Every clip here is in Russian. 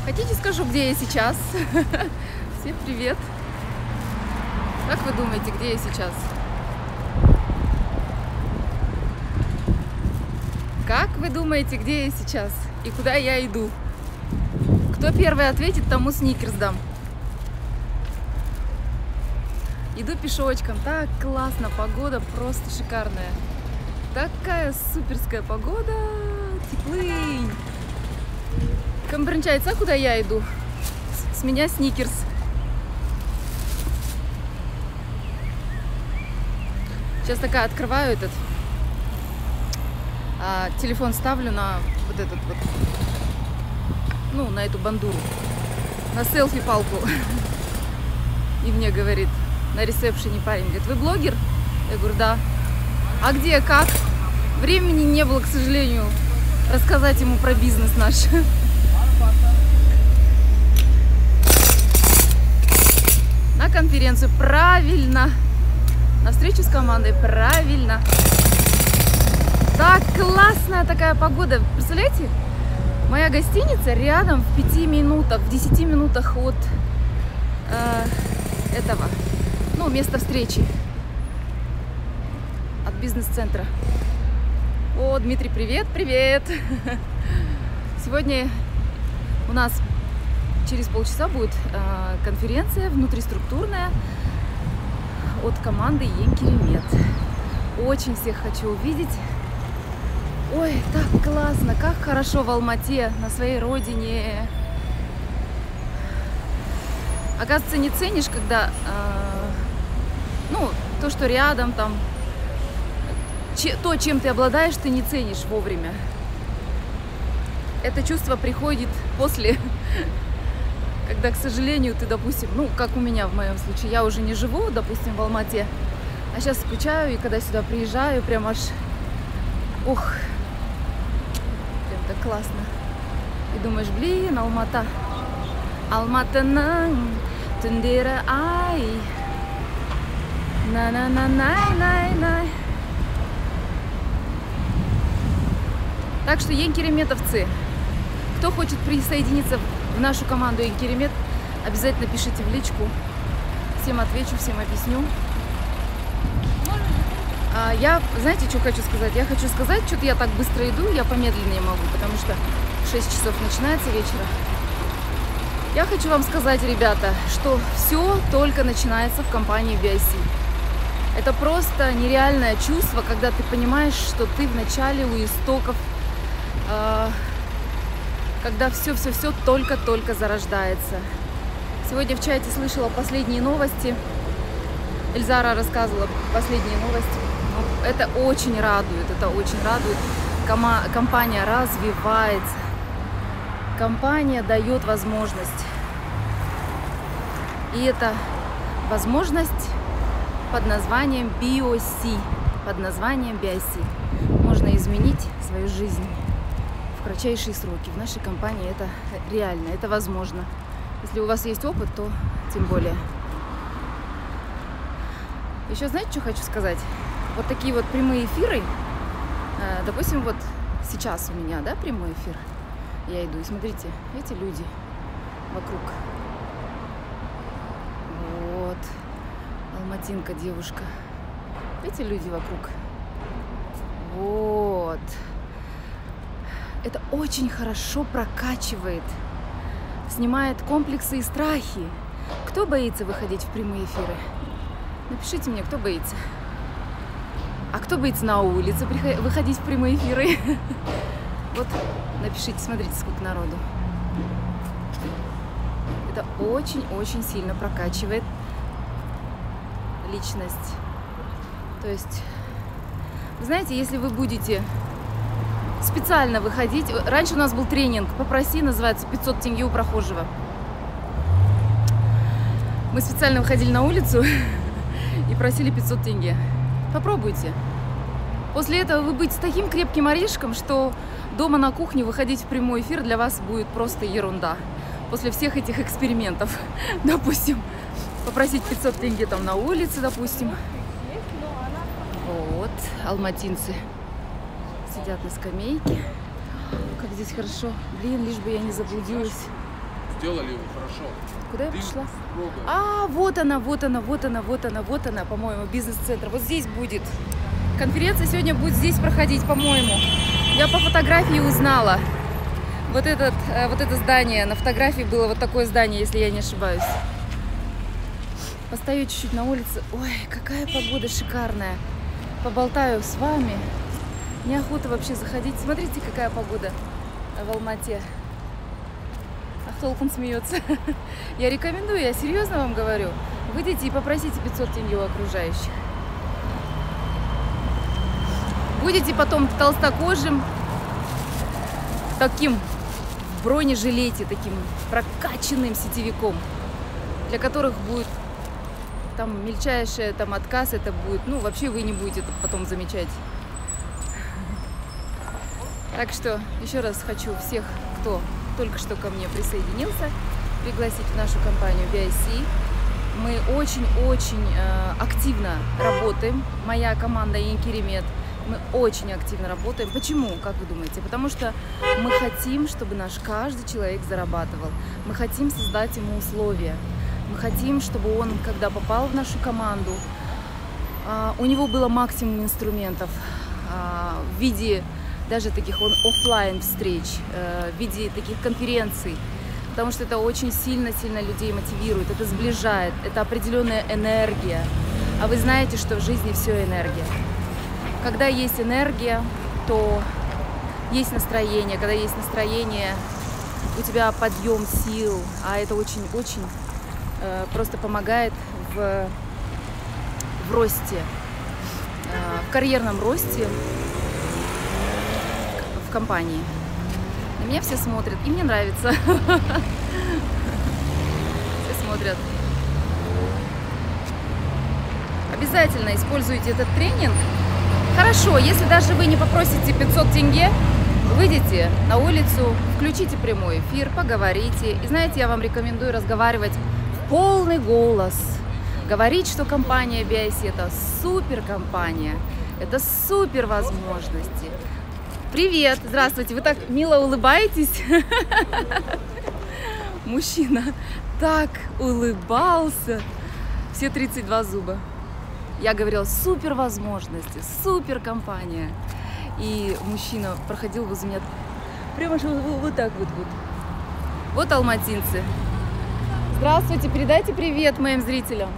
Хотите, скажу, где я сейчас? Всем привет! Как вы думаете, где я сейчас? Как вы думаете, где я сейчас? И куда я иду? Кто первый ответит, тому сникерс дам. Иду пешочком. Так классно, погода просто шикарная. Такая суперская погода. Теплынь. Кому принчается, куда я иду? С меня сникерс. Сейчас такая открываю этот. Телефон ставлю на вот этот вот. Ну, на эту бандуру. На селфи-палку. И мне говорит на ресепшене парень, говорит, вы блогер? Я говорю, да. А где, как? Времени не было, к сожалению, рассказать ему про бизнес наш. На конференцию, правильно. На встречу с командой, правильно. Так классная такая погода. Представляете? Моя гостиница рядом в 5 минутах, в 10 минутах от этого, ну, места встречи. От бизнес-центра. О, Дмитрий, привет, привет. Сегодня у нас через полчаса будет конференция внутриструктурная от команды Енкеремет. Очень всех хочу увидеть. Ой, так классно, как хорошо в Алмате, на своей родине. Оказывается, не ценишь, когда, ну, то, что рядом, там, то, чем ты обладаешь, ты не ценишь вовремя. Это чувство приходит после, когда, к сожалению, ты, допустим, ну, как у меня в моем случае, я уже не живу, допустим, в Алмате, а сейчас скучаю, и когда сюда приезжаю, прям аж, ух, прям так классно. И думаешь, блин, Алмата, Алматаның түндері ай, на-на-на-най-най-най. Так что, енкереметовцы, кто хочет присоединиться в нашу команду Енкеремет, обязательно пишите в личку. Всем отвечу, всем объясню. Я, знаете, что хочу сказать? Я хочу сказать, что-то я так быстро иду, я помедленнее могу, потому что 6 часов начинается вечера. Я хочу вам сказать, ребята, что все только начинается в компании BIC. Это просто нереальное чувство, когда ты понимаешь, что ты в начале у истоков, когда все только-только зарождается. Сегодня в чате слышала последние новости. Эльзара рассказывала последние новости. Это очень радует, это очень радует. Компания развивается. Компания дает возможность. И это возможность под названием BOC. Под названием BIC. Можно изменить свою жизнь в кратчайшие сроки. В нашей компании это реально, это возможно. Если у вас есть опыт, то тем более. Еще знаете, что хочу сказать? Вот такие вот прямые эфиры. Допустим, вот сейчас у меня, да, прямой эфир. Я иду, и смотрите, эти люди вокруг. Вот. Алматинка, девушка. Эти люди вокруг. Вот. Это очень хорошо прокачивает. Снимает комплексы и страхи. Кто боится выходить в прямые эфиры? Напишите мне, кто боится. А кто боится на улице выходить в прямые эфиры? Вот, напишите, смотрите, сколько народу. Это очень-очень сильно прокачивает личность. То есть, вы знаете, если вы будете специально выходить... Раньше у нас был тренинг «Попроси», называется, 500 тенге у прохожего. Мы специально выходили на улицу и просили 500 тенге. Попробуйте. После этого вы будете таким крепким орешком, что дома на кухне выходить в прямой эфир для вас будет просто ерунда. После всех этих экспериментов. Допустим, попросить 500 тенге там на улице, допустим. Вот, алматинцы сидят на скамейке. Как здесь хорошо. Блин, лишь бы я не заблудилась. сделали его хорошо. Куда я пришла? А, вот она, по-моему, бизнес-центр. Вот здесь будет. Конференция сегодня будет здесь проходить, по-моему. Я по фотографии узнала. Вот это здание, на фотографии было вот такое здание, если я не ошибаюсь. Постою чуть-чуть на улице. Ой, какая погода шикарная. Поболтаю с вами. Неохота вообще заходить. Смотрите, какая погода в Алмате. Толком смеется. Я рекомендую, я серьезно вам говорю. Выйдите и попросите 500 тенге у окружающих. Будете потом толстокожим, таким в бронежилете, таким прокачанным сетевиком, для которых будет там мельчайший там отказ, это будет, ну вообще вы не будете это потом замечать. Так что еще раз хочу всех, кто только что ко мне присоединился, пригласить в нашу компанию BIC. Мы очень-очень активно работаем. Моя команда Инкеремет. Мы очень активно работаем. Почему, как вы думаете? Потому что мы хотим, чтобы наш каждый человек зарабатывал. Мы хотим создать ему условия. Мы хотим, чтобы он, когда попал в нашу команду, у него было максимум инструментов в виде даже таких офлайн встреч, в виде таких конференций, потому что это очень сильно-сильно людей мотивирует, это сближает, это определенная энергия. А вы знаете, что в жизни все энергия. Когда есть энергия, то есть настроение. Когда есть настроение, у тебя подъем сил, а это очень-очень просто помогает в росте, в карьерном росте в компании. На меня все смотрят, и мне нравится. Все смотрят. Обязательно используйте этот тренинг. Хорошо, если даже вы не попросите 500 тенге, выйдите на улицу, включите прямой эфир, поговорите. И знаете, я вам рекомендую разговаривать в полный голос. Говорить, что компания BIC это супер компания, это супер возможности. Привет, здравствуйте, вы так мило улыбаетесь. Мужчина так улыбался. Все 32 зуба. Я говорила, супер возможности, супер компания. И мужчина проходил возле меня прямо вот так вот. Вот алматинцы. Здравствуйте, передайте привет моим зрителям.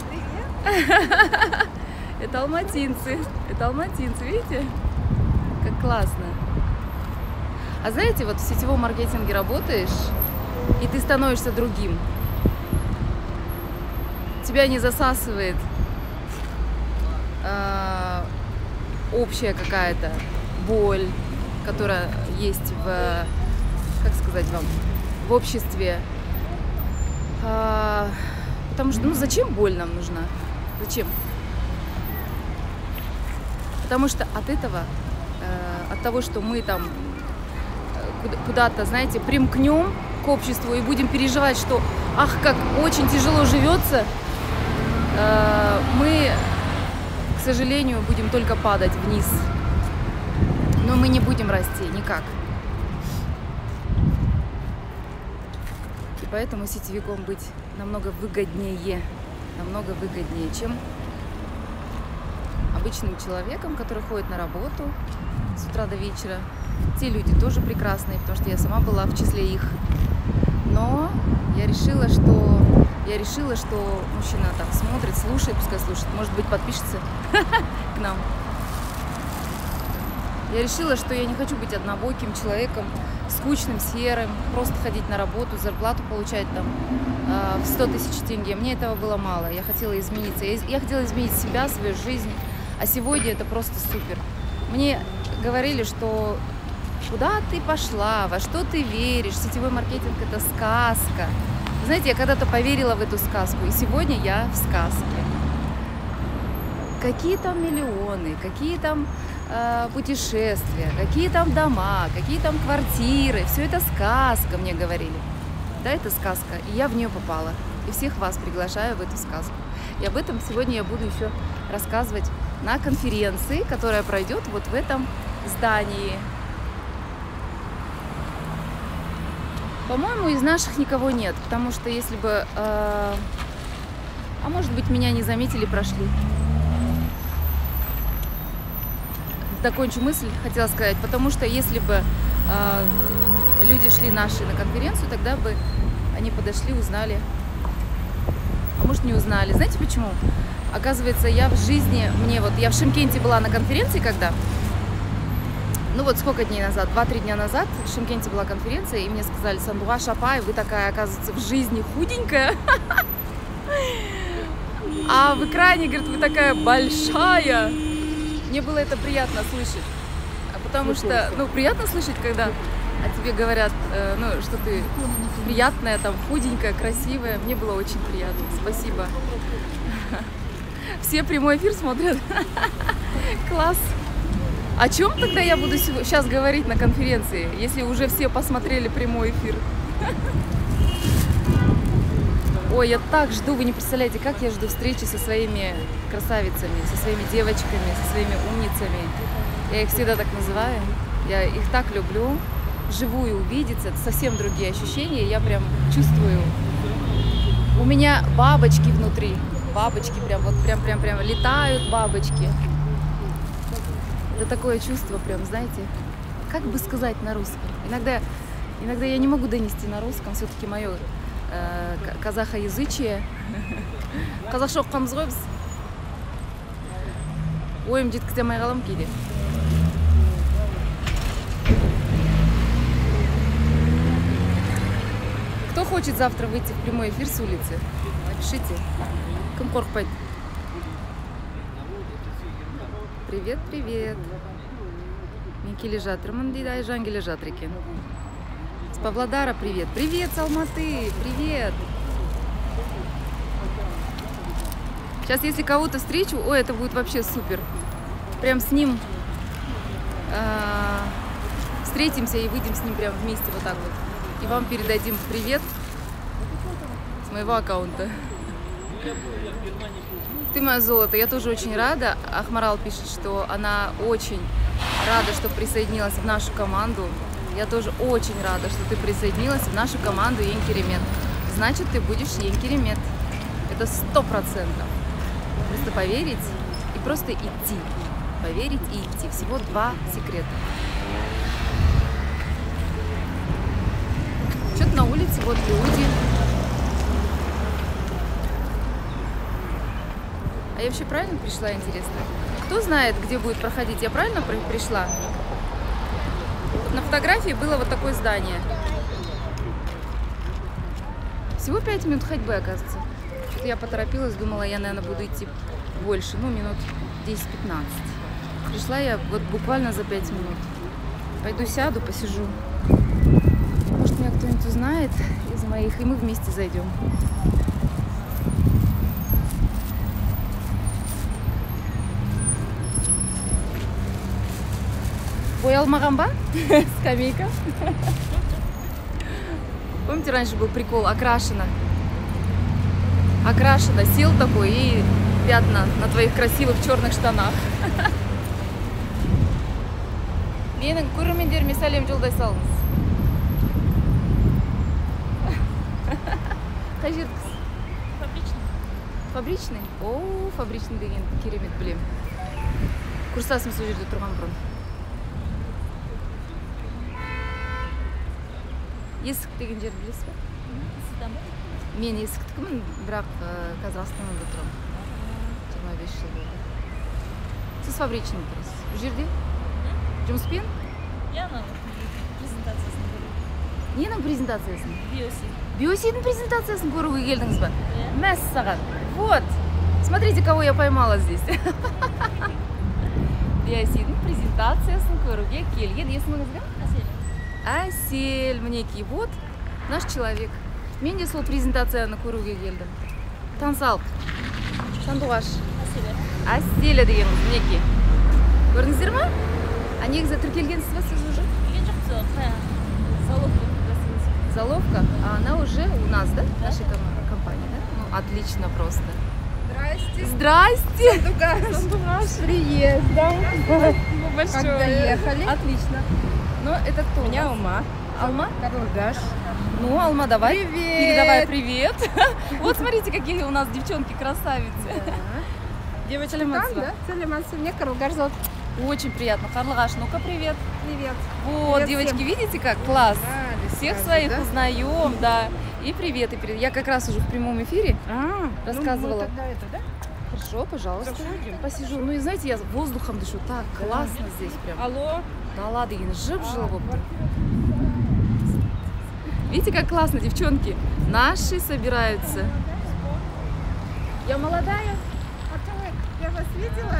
Привет. Это алматинцы, видите? Как классно. А знаете, вот в сетевом маркетинге работаешь, и ты становишься другим. Тебя не засасывает общая какая-то боль, которая есть в, как сказать вам, в обществе. Потому что, ну зачем боль нам нужна? Зачем? Потому что от этого, от того, что мы там куда-то, знаете, примкнем к обществу и будем переживать, что ах, как очень тяжело живется, мы, к сожалению, будем только падать вниз. Но мы не будем расти никак. И поэтому сетевиком быть намного выгоднее, чем обычным человеком, который ходит на работу с утра до вечера. Те люди тоже прекрасные, потому что я сама была в числе их. Но я решила, что мужчина так смотрит, слушает, пускай слушает, может быть, подпишется к нам. Я решила, что я не хочу быть однобоким человеком, скучным, серым, просто ходить на работу, зарплату получать там в 100 тысяч тенге. Мне этого было мало, я хотела измениться. Я хотела изменить себя, свою жизнь, а сегодня это просто супер. Мне говорили, что куда ты пошла, во что ты веришь, сетевой маркетинг – это сказка. Знаете, я когда-то поверила в эту сказку, и сегодня я в сказке. Какие там миллионы, какие там путешествия, какие там дома, какие там квартиры, все это сказка, мне говорили. Да, это сказка, и я в нее попала. И всех вас приглашаю в эту сказку. И об этом сегодня я буду еще рассказывать на конференции, которая пройдет вот в этом здании. По-моему, из наших никого нет, потому что если бы... а может быть, меня не заметили, прошли. Закончу мысль, хотела сказать, потому что если бы люди шли наши на конференцию, тогда бы они подошли, узнали. А может, не узнали. Знаете почему? Оказывается, я в жизни, я в Шымкенте была на конференции когда, ну вот сколько дней назад, 2-3 дня назад в Шымкенте была конференция, и мне сказали: Сандуғаш апай, вы такая, оказывается, в жизни худенькая, а в экране, говорит, вы такая большая. Мне было это приятно слышать, потому что, приятно слышать, когда о тебе говорят, что ты приятная, там, худенькая, красивая. Мне было очень приятно, спасибо. Все прямой эфир смотрят. Класс. О чем тогда я буду сейчас говорить на конференции, если уже все посмотрели прямой эфир? Ой, я так жду, вы не представляете, как я жду встречи со своими красавицами, со своими девочками, со своими умницами. Я их всегда так называю. Я их так люблю. Вживую увидеться, это совсем другие ощущения. Я прям чувствую. У меня бабочки внутри. Бабочки прям летают бабочки. Это такое чувство прям, знаете, как бы сказать на русском. Иногда я не могу донести на русском, все-таки мое казахоязычие. Қазақша оқығанбыз ғой біз. Ойым жеткізе алмай қалам кейде. Кто хочет завтра выйти в прямой эфир с улицы? Напишите. Кім қорықпайды? Привет, привет. Мен келе жатырмын дейді, Айжан келе жатыр екен. С Павлодара привет. Привет, с Алматы. Привет. Сейчас, если кого-то встречу, это будет вообще супер. Прям с ним встретимся и выйдем с ним прям вместе вот так вот. И вам передадим привет с моего аккаунта. Ты мое золото. Я тоже очень рада. Ахмарал пишет, что она очень рада, что присоединилась в нашу команду. Я тоже очень рада, что ты присоединилась в нашу команду Ен-Керемет. Значит, ты будешь Ен-Керемет. Это 100%. Просто поверить и просто идти. Поверить и идти. Всего 2 секрета. Что-то на улице, вот люди. А я вообще правильно пришла, интересно? Кто знает, где будет проходить? Я правильно пришла? На фотографии было вот такое здание. Всего 5 минут ходьбы, оказывается. Что-то я поторопилась, думала, я, наверное, буду идти больше. Минут 10-15. Пришла я вот буквально за 5 минут. Пойду сяду, посижу. Может, меня кто-нибудь узнает из моих, и мы вместе зайдем. Боялмаған ба? Скамейка. Помните, раньше был прикол, окрашено. Окрашено, сел такой и пятна на твоих красивых черных штанах. Менің көрермендеріме сәлем жолдай салыңыз. Қай жердікіз? Фабричный. Фабричный? О, фабричный деген керемет білем. Курстасым сол жерде тұрған бұрын. Есік деген жер білесіз бе? Сізді ме? Мен есіктікімін, бірақ қазір Астанада тұрамын. 25 жыл болды. Сіз фабричный тұрасыз. Бұл жерде? Жұмыспен? Я на презентациясын көрдім. Ненің презентациясын? Биосид. Биосиддің презентациясын көруге келдіңіз ба? Иә. Мәссаған. Вот. Смотрите, кого я поймала здесь. Биосиддің презентациясын көруге келген. Есіміңіз кім? Әсел. Әсел, мінекей, вот наш человек. Мен де сол презентацияны көруге келдім. Тансалық. Сандуғаш. Әселя деген қыз, мінекей. Көрдіңіздер ма? А негізі тіркелгенсіз ба сіз уже? Келген жоқсыз, заловка. Заловка? А она уже у нас, да? В нашей компании, да? Ну, отлично просто. Здрасте. Здрасте! Сандуғаш. С приездом. Большое. Как доехали? Отлично. Но это кто? У меня Ума. Алма? Карлыгаш. Ну, Алма, давай. Привет. Передавай привет. Вот смотрите, какие у нас девчонки красавицы. Девочки, Там, да? Салиманцы. Мне Карлыгаш зовут. Очень приятно. Карлыгаш, ну-ка, привет. Привет. Вот, Привет девочки, всем. видите, как класс? Да, Всех сразу, своих да? узнаем, да. И привет, и привет. Я как раз уже в прямом эфире рассказывала. Ну, мы тогда это, да? Хорошо, пожалуйста. Заходим. Посижу. Ну и знаете, я воздухом дышу. Так классно здесь прям. Алло. Да ладно, я жив жил. Видите, как классно, девчонки. Наши собираются. Я молодая. А то я вас видела.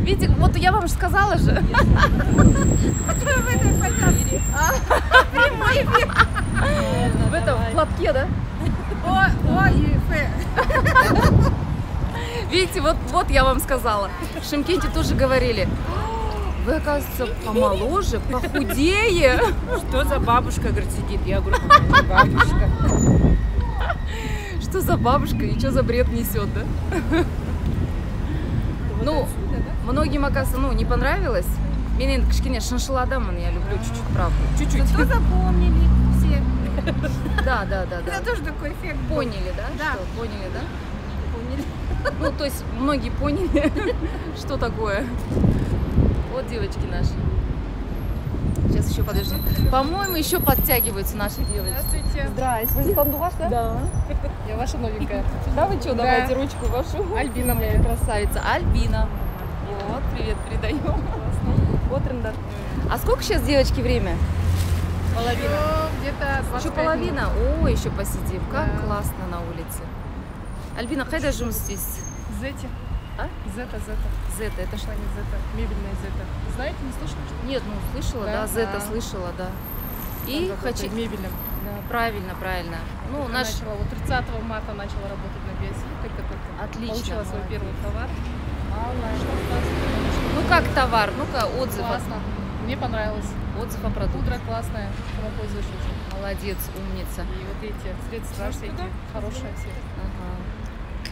Видите, вот я вам же сказала же. А то в этой поездке. Прямой эфир. В этом в платке, да? О, и Ф. Видите, вот я вам сказала. В Шымкенте тоже говорили. Вы, оказывается, помоложе, похудее. Что за бабушка, говорит, сидит? Я говорю, бабушка. Что за бабушка и что за бред несет, да? Ну, многим, оказывается, не понравилось. Мне, кішкене, шиншилладамын, я люблю чуть-чуть, правда. Чуть-чуть. Что запомнили все? Да. Это тоже такой эффект. был. Поняли, да? Да. Что? Поняли, да? Поняли. Ну, то есть многие поняли, что такое. Вот девочки наши. Сейчас еще подожди. По-моему, еще подтягиваются наши девочки. Здравствуйте. Здрасте. Вы Сандугаш, да? Да. Я ваша новенькая. Да вы что, Да. давайте ручку вашу. Альбина моя. Красавица. Альбина. Вот, привет передаем. Вот, Рендар. А сколько сейчас, девочки, время? Половина. Где-то 25 Еще половина? О, еще посидим. Как Да. классно на улице. Альбина, қайда жұмыс істейсіз? Зети. А? Зета. Зета, это что? Пошла не Зета. Мебельная Зета. Знаете, не слышали, что ли? Нет, ну слышала, да, Да? Зета А. слышала, да. И Там хочу... работает мебельным. Да, правильно. Ну, Только наш... начала, вот 30 марта начала работать на BSI, только-только. Отлично, Получила свой молодец. первый товар. Ну, как товар? Ну-ка, отзыв. Классно. Мне понравилось. Отзыв о продукте. Пудра классная, кому пользуюсь очень. Молодец, умница. И вот эти средства всякие хорошие все. Ага.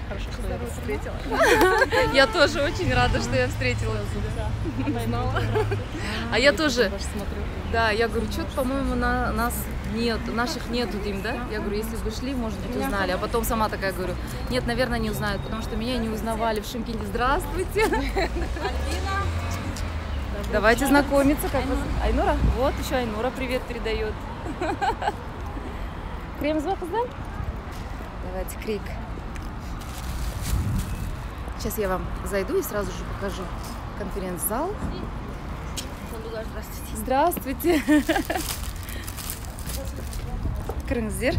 Хорошо, что я вас встретила. Я тоже очень рада, что я встретила. Узнала. А я тоже. Ваш смотрю. Да, я говорю, что-то, по-моему, нас нет, наших нету, Дим, да? Я говорю, если бы шли, может быть, узнали. А потом сама такая говорю, нет, наверное, не узнают, потому что меня не узнавали в Шымкенте. Здравствуйте. Давайте знакомиться. Как вас... Айнура? Вот еще Айнура привет передает. Крем с вафлей, да? Давайте крик. Сейчас я вам зайду и сразу же покажу конференц-зал. Здравствуйте. Крыңыздер.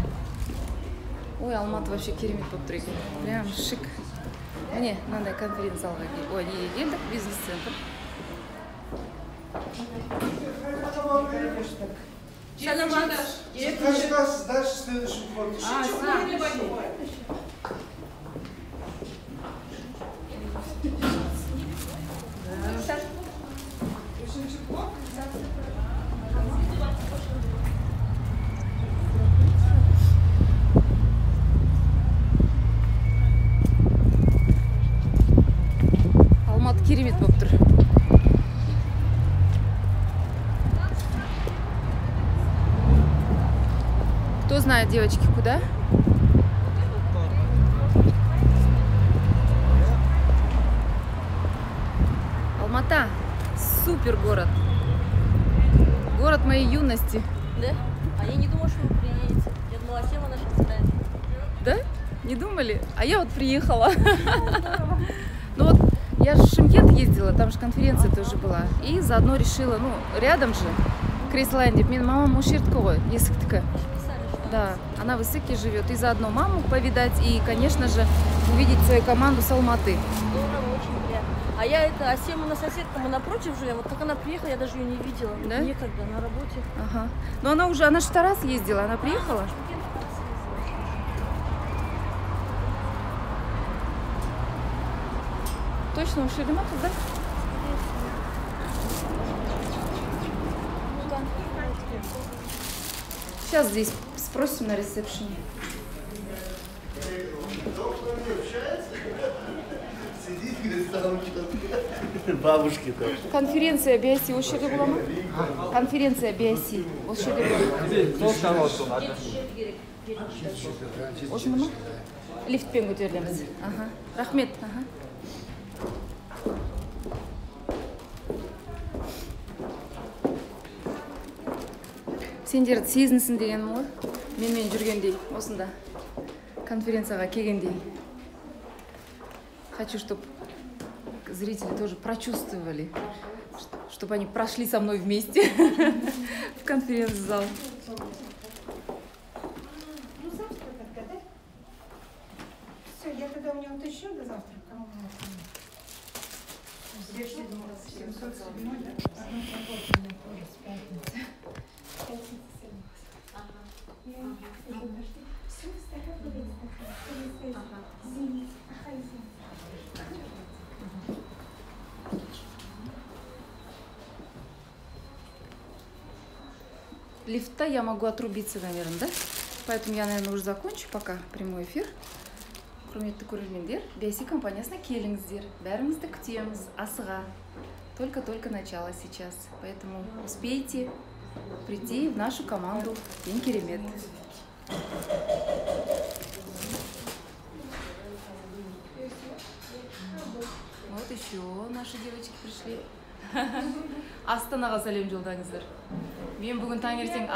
Ой, Алматы вообще керемет болып тұр екен. Прям шик. Міне, мынандай конференц-залға ой, неге келдік, бизнес-центр. Скажи, дальше следующий вход. Алматы керемет болып тұр. Кто знает, девочки, куда? Алмата. Супер город. Город моей юности. Да? А я не думала, что вы приедете. Я думала, тема наша начинается. Да? Не думали? А я вот приехала. Ну вот, я же в Шымкент ездила, там же конференция тоже была. И заодно решила, ну, рядом же, Крейсландия. Мен мамам Уширтка ғой, Есіктікі. Да, она в Исыке живет. И заодно маму повидать, и, конечно же, увидеть свою команду с Алматы. Здорово, очень приятно. А я это, Асема, на соседка, мы напротив живем. Вот как она приехала, я даже ее не видела. Да? Некогда, на работе. Ага. Но она уже, она же в Тарас ездила, она приехала? Точно, у Шерематов, да? Сейчас здесь спросим на ресепшене. Сидит, говорит, сам бабушки там. Конференция BIC осы жерде бола ма? Конференция BIC осы жерде бола ма? Осында ма? Лифтпен көтерілеміз. Аха. Рахмет. Аха. Сендерді сезінсін дегенім ғой. Менімен жүргендей, осында конференцияға келгендей. Хочу, чтобы зрители тоже прочувствовали, чтобы они прошли со мной вместе в конференц-зал. Ну, завтра тогда, да? Все, я тогда у него утащу до завтра. Кому мы здесь 700 седьмой, да? Одну работу мне тоже с пятницы. Все, Лифта я могу отрубиться, наверное, да? Поэтому я, наверное, уже закончу пока прямой эфир. Құрметті көрермендер, BIC компаниясына келіңіздер. Бәріңізді күтеміз, асыға. Только-только начало сейчас. Поэтому успейте прийти в нашу команду. Ең керемет. Вот еще наши девочки пришли. Астанаға сәлем жолдаңыздар. Мен бүгін таңертең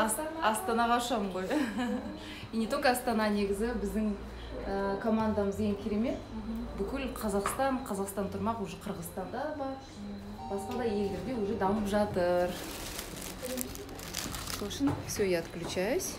Астанаға ұшамын ғой. И не только Астана, негізі біздің командамыз ең керемет. Бүкіл Қазақстан тұрмақ, уже Қырғызстанда бар. Басқа да елдерде уже дамып жатыр. В общем, все, я отключаюсь.